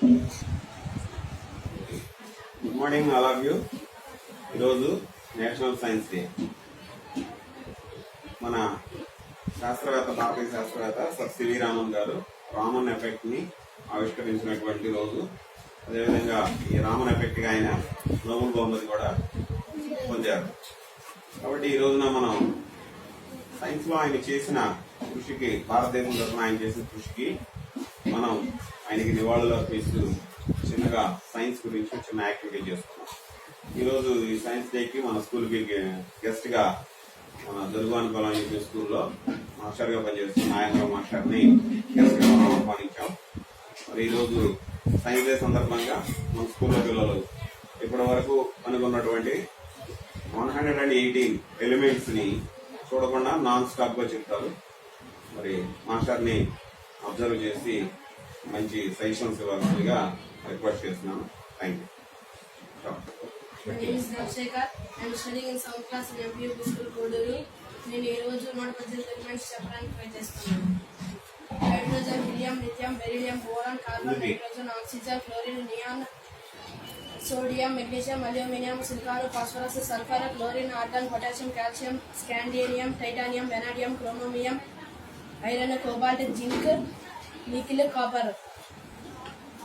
Good morning all of you. ఈరోజు national science day. మన శాస్త్రవేత్త, భారతీయ శాస్త్రవేత్త సర్ సివి రామన్ గారు రామన్ ఎఫెక్ట్ ని ఆవిష్కరించినటువంటి రోజు. అదేవిధంగా ఈ రామన్ ఎఫెక్ట్ గా ఆయన నోబెల్ బహుమతి కూడా పొందారు. కాబట్టి ఈ రోజున మనం సైన్స్ లో ఆయన చేసిన కృషికి, భారతదేశం తరఫున ఆయన చేసిన కృషికి మనం ఆయనకి నివాళులు అర్పిస్తూ చిన్నగా సైన్స్ గురించి చిన్న యాక్టివిటీ చేస్తున్నాం. ఈరోజు ఈ సైన్స్ డేకి మన స్కూల్కి గెస్ట్ గా మన దొరుగాని పొలం స్కూల్లో మాస్టర్ గా పనిచేస్తున్న నాయనరావు మాస్టర్ని గెస్ట్ గా మనం ఆహ్వానించాం. మరి ఈరోజు సైన్స్ డే సందర్భంగా మన స్కూల్లో పిల్లలు ఇప్పటి వరకు కనుగొన్నటువంటి 118 ఎలిమెంట్స్ ని చూడకుండా నాన్ స్టాప్ గా చెప్తారు. మరి మాస్టర్ని అబ్జర్వ్ చేసి మంచి సజెషన్స్ ఇవ్వాల్సిందిగా రిక్వెస్ట్ చేస్తున్నాను. Thank you. My name is Dharshekar. I am studying in 7th class in MPUP School, Koduri. నేను ఈ రోజు 118 ఎలిమెంట్స్ చెప్పడానికి ట్రై చేస్తున్నాను. Hydrogen, helium, lithium, beryllium, boron, carbon, nitrogen, oxygen, chlorine, neon, sodium, magnesium, aluminium, silicon, phosphorus, sulphur, chlorine, argon, potassium, calcium, scandium, titanium, vanadium, chromium, iron, cobalt, zinc, nickel, copper,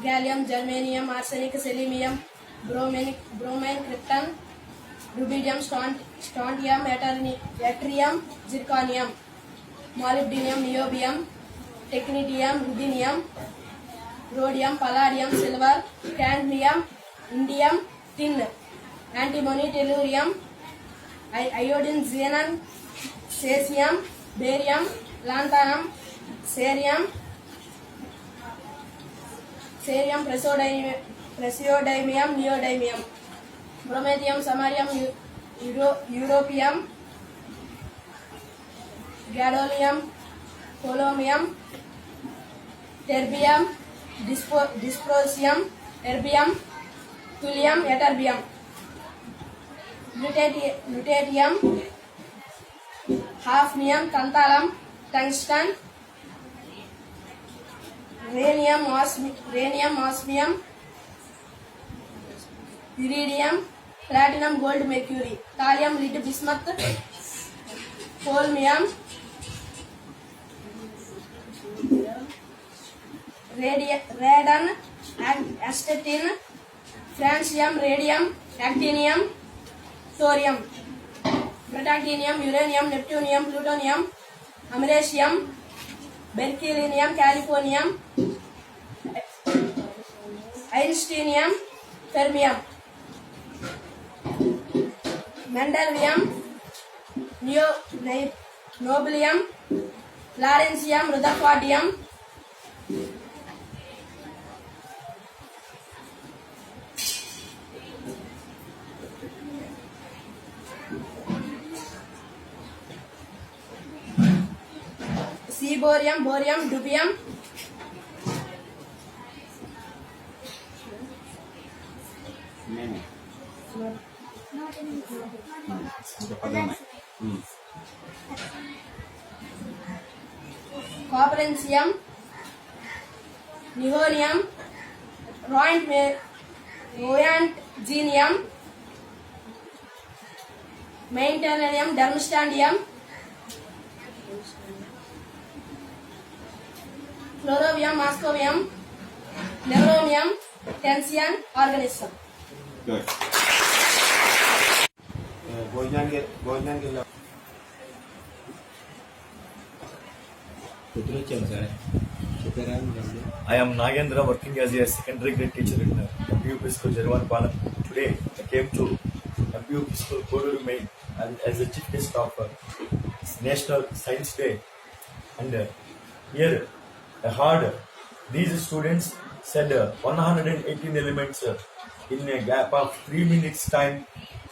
gallium, germanium, arsenic, selenium, bromine, krypton, rubidium, strontium, yttrium, zirconium, molybdenum, niobium, technetium, ruthenium, rhodium, palladium, silver, cadmium, indium, tin, antimony, tellurium, iodine, xenon, cesium, barium, lanthanum, cerium, praseodymium, neodymium, promethium, samarium, europium, gadolinium, polonium, terbium, dysprosium, erbium, thulium, ytterbium, lutetium, hafnium, tantalum, tungsten, rhenium, osmium, iridium, platinum, gold, mercury, thallium, lead, bismuth, holmium, radon, astatine, francium, radium, actinium, thorium, protactinium, uranium, neptunium, plutonium, americium, berkelium, californium, einsteinium, fermium, mendelium, nobelium, lawrencium, rutherfordium, seaborgium, borium, dubium, copernicium, nihonium, roentgenium, maintenance, darmstadtium, chlorovium, moscovium, neuronium, tension, organism. Good. I am Nagendra, working as a secondary grade teacher in MPUP School, Jervanpalam. Today, I came to MPUP School, Koduri Main, as a chief guest of National Science Day. And here, I heard these students said 118 elements in a gap of 3 minutes time.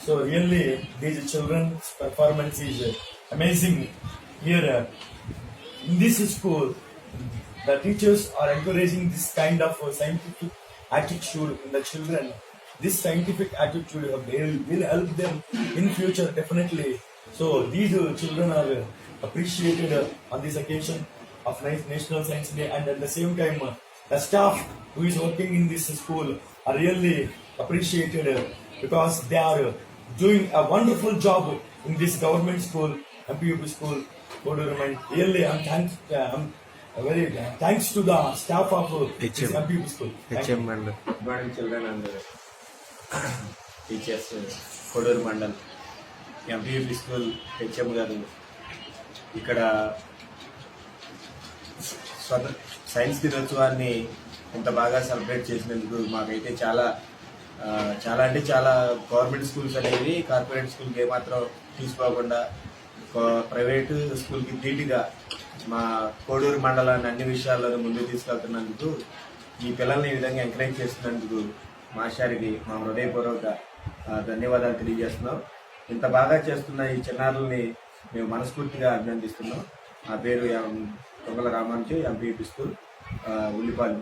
So really, these children's performance is amazing. Here, in this school, the teachers are encouraging this kind of scientific attitude in the children. This scientific attitude will help them in future definitely. So these children are appreciated on this occasion of National Science Day, and at the same time The staff who is working in this school are really appreciated because they are doing a wonderful job in this government school, MPUP school, Kodurum. And really, I'm very thanks to the staff of this MPUP school. Thank you. Good morning, children and teachers. Kodur Mandal, MPUP school HM గారు ఇక్కడ science దినోత్సవాన్ని ఇంత బాగా celebrate చేసినందుకు మాకైతే చాలా అంటే చాలా గవర్నమెంట్ స్కూల్స్ అనేవి కార్పొరేట్ స్కూల్కి ఏమాత్రం తీసుకోకుండా ప్రైవేట్ స్కూల్కి ధీటుగా మా కోడూరు మండలాన్ని అన్ని విషయాల్లోనూ ముందుకు తీసుకెళ్తున్నందుకు ఈ పిల్లల్ని ఈ విధంగా ఎంకరేజ్ చేస్తున్నందుకు మాస్టర్కి మా హృదయపూర్వక ధన్యవాదాలు తెలియజేస్తున్నాం. ఇంత బాగా చేస్తున్న ఈ చిన్నారుల్ని మేము మనస్ఫూర్తిగా అభినందిస్తున్నాం. నా పేరు తొంగల రామాంజు, ఎంపీపీ స్కూల్, ఉల్లిపాలెం.